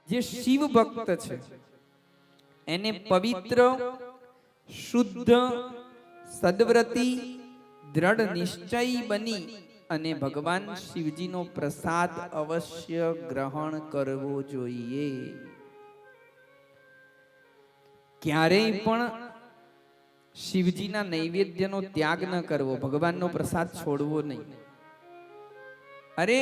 જે શિવ ભક્ત છે એને પવિત્ર, શુદ્ધ, સદવ્રતી, દ્રઢ નિશ્ચયી બની અને ભગવાન શિવજીનો પ્રસાદ અવશ્ય ગ્રહણ કરવો જોઈએ. ક્યારેય પણ શિવજીના નૈવેદ્યનો ત્યાગ ન કરવો, ભગવાનનો પ્રસાદ છોડવો નહીં. અરે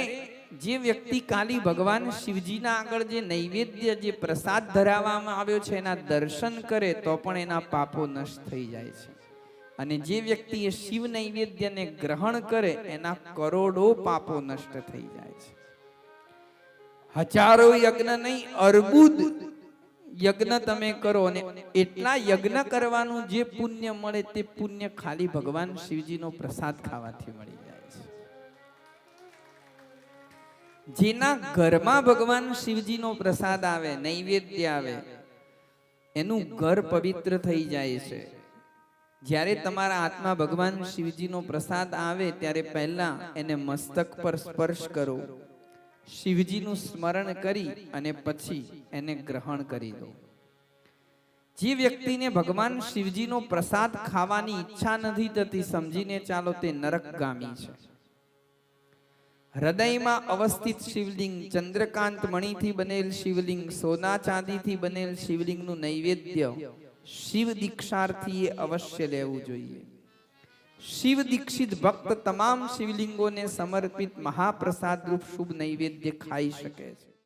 જે વ્યક્તિ ખાલી ભગવાન શિવજીના આગળ જે નૈવેદ્ય, જે પ્રસાદ ધરાવવામાં આવ્યો છે એના દર્શન કરે તો પણ એના પાપો નષ્ટ થઈ જાય છે. અને જે વ્યક્તિ એ શિવ નૈવેદ્યને ગ્રહણ કરે એના કરોડો પાપો નષ્ટ થઈ જાય છે. હજારો યજ્ઞ નહીં, અર્બુદ યજ્ઞ તમે કરો અને એટલા યજ્ઞ કરવાનું જે પુણ્ય મળે તે પુણ્ય ખાલી ભગવાન શિવજીનો પ્રસાદ ખાવાથી મળી જાય છે. જેના ઘરમાં ભગવાન શિવજીનો પ્રસાદ આવે, નૈવેદ્ય આવે, એનું ઘર પવિત્ર થઈ જાય છે. જ્યારે તમારા હાથમાં ભગવાન શિવજીનો પ્રસાદ આવે ત્યારે પહેલા એને મસ્તક પર સ્પર્શ કરો, શિવજીનું સ્મરણ કરી અને પછી એને ગ્રહણ કરી દો. જે વ્યક્તિને ભગવાન શિવજીનો પ્રસાદ ખાવાની ઈચ્છા નથી થતી, સમજીને ચાલો તે નરકગામી છે. હૃદયમાં અવસ્થિત શિવલિંગ, ચંદ્રકાંત મણીથી બનેલ શિવલિંગ, સોના ચાંદીથી બનેલ શિવલિંગનું નૈવેદ્ય શિવ દીક્ષાર્થીએ અવશ્ય લેવું જોઈએ. શિવ દીક્ષિત ભક્ત તમામ શિવલિંગોને સમર્પિત મહાપ્રસાદ રૂપ શુભ નૈવેદ્ય ખાઈ શકે છે.